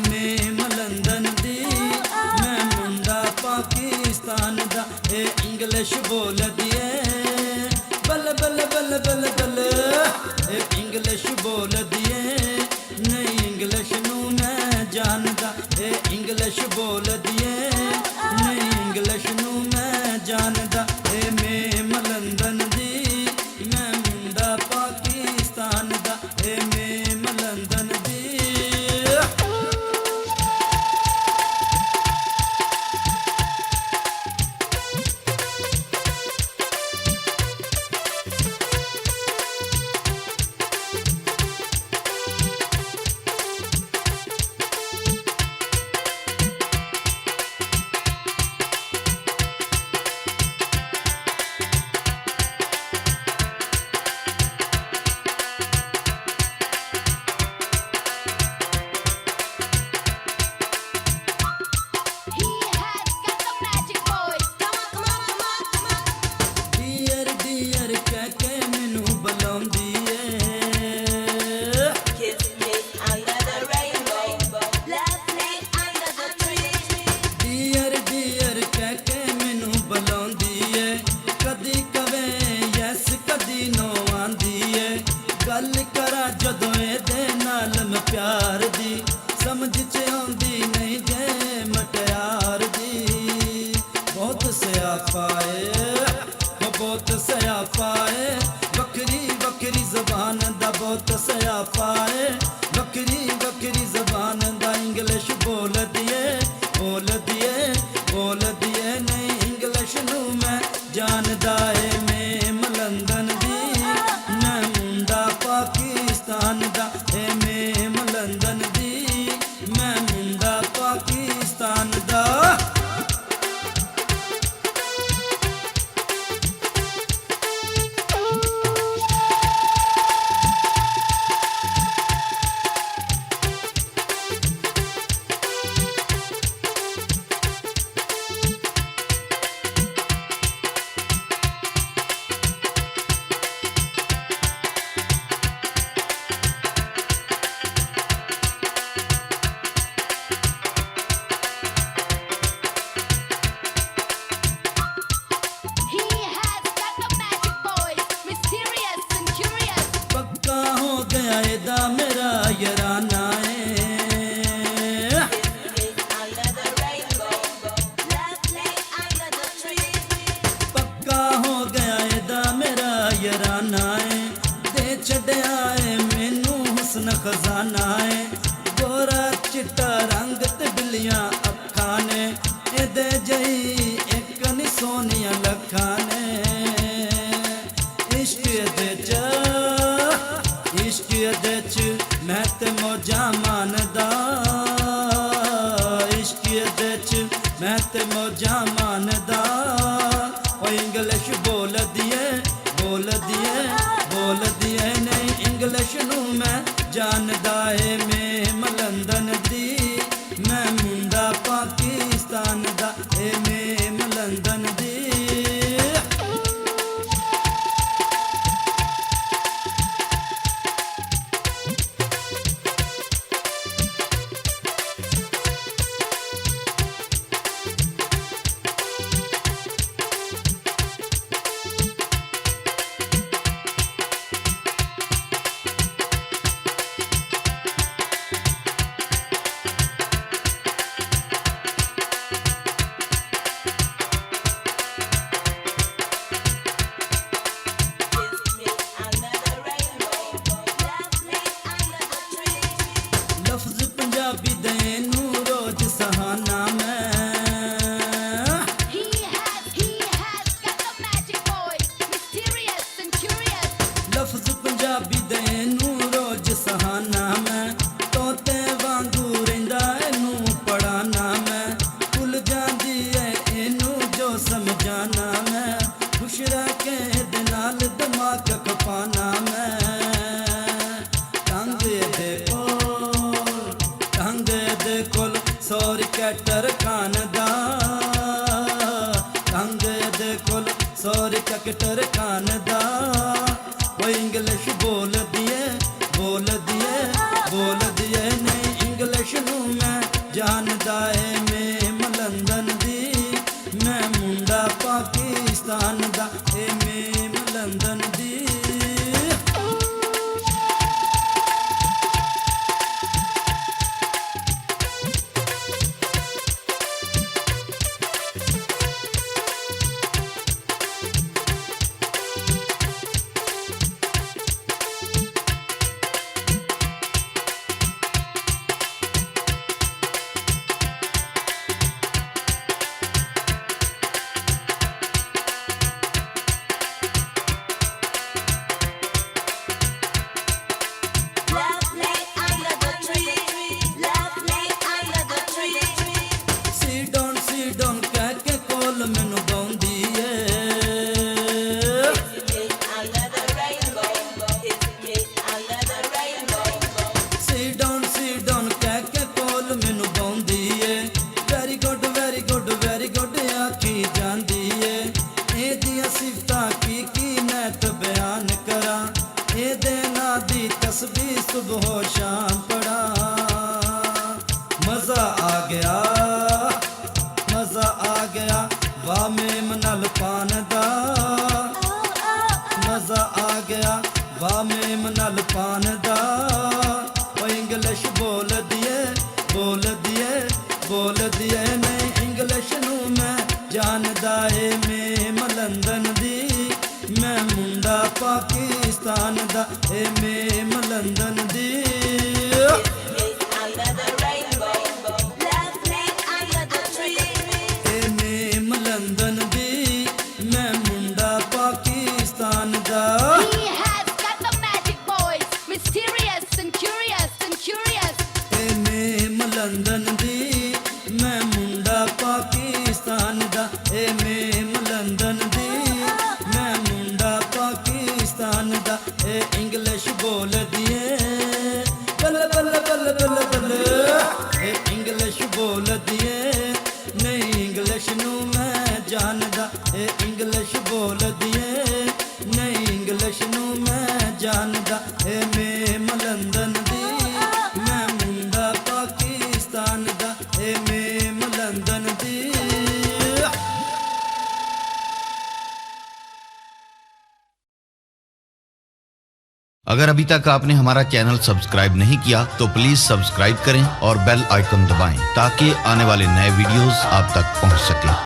Ma'am London दी मैं मुंडा पाकिस्तान दा English बोल दिए बल बल बल बल बल इंग्लिश बोल दिए नहीं इंग्लिश नू मैं जानदा इंग्लिश बोल दिए नहीं इंग्लिश नू मैं जानदा मेम लंदन दी मैं मुंडा पाकिस्तान दा मेम लंदन दी गल करा जदों एदे नाल मैं प्यार दी समझ च आउंदी नहीं जे मटियार दी बहुत स्यापा बहुत स्यापा बकरी बकरी जबान दा बहुत स्यापा बकरी बकरी जबान दा इंग्लिश बोल दिए नहीं इंग्लिश नू मैं जानदा मेम लंदन दी मैं मुंडा पाकिस्तान दा मेम लंदन दी मैं मुंडा पाकिस्तान दा एदा मेरा यराना पक्का हो गया एदा मेरा यराना दे छड़िया मैनू हुस्न खजाना गोरा चिट्टा रंग ते बिल्लियां अखां ने एदे जई एक नी सोनिया लखां ने इश्क दे च मैं ते मौजा मानदा इश्क दे च मैं ते मौजा मानदा ओ इंग्लिश बोल दिए नहीं इंग्लिश नू मैं जानदा मेम लंदन दी मैं मुंडा पाकिस्तान दा मेम लंदन दी पंजाबी दे नू रोज सहाना मैं लफ्ज पंजाबी दे नू रोज सहाना मैं तोते वांगू रहिंदा एनू पढ़ाना मैं भुल जांदी है एनू जो समझाना मैं खुश रह के दे नाल दिमाग खपाना मैं सौर कैटर खान दा ढंग दे कोल सौर कैटर खान दा वो इंग्लिश बोल दिए नहीं इंग्लिश ਇੰਗਲਿਸ਼ ਨੂੰ ਮੈਂ ਜਾਣਦਾ ਏ ਮੇਮ ਲੰਦਨ ਦੀ ਮੈਂ ਮੁੰਡਾ ਪਾਕਿਸਤਾਨ ਦਾ ਏ ਮੇਮ ਲੰਦਨ ਦੀ सुबह शाम पड़ा मजा आ गया वाह मेम नल पान दा मजा आ गया वाह मेम नल पान दा ओ इंग्लिश बोल दिए नहीं इंग्लिश नू मैं जानदा ए मेम लंदन दी मैं मुंडा पाकिस्तान दा ए मेम लंदन दी लंदन दी मैं मुंडा पाकिस्तान दा ए मेम लंदन दी मैं मुंडा पाकिस्तान दा ए इंग्लिश बोल दिए बल्ले बल्ले बल्ले बल्ले बल्ले ए इंग्लिश बोल दिए नहीं इंग्लिश नू मैं जानदा ए इंग्लिश बोल दिए नहीं इंग्लिश नू मैं जानदा ए मेम लंदन दी मैं मुंडा पाकिस्तान दा ए मेम लंदन दी। अगर अभी तक आपने हमारा चैनल सब्सक्राइब नहीं किया तो प्लीज सब्सक्राइब करें और बेल आइकन दबाएं ताकि आने वाले नए वीडियोस आप तक पहुंच सकें।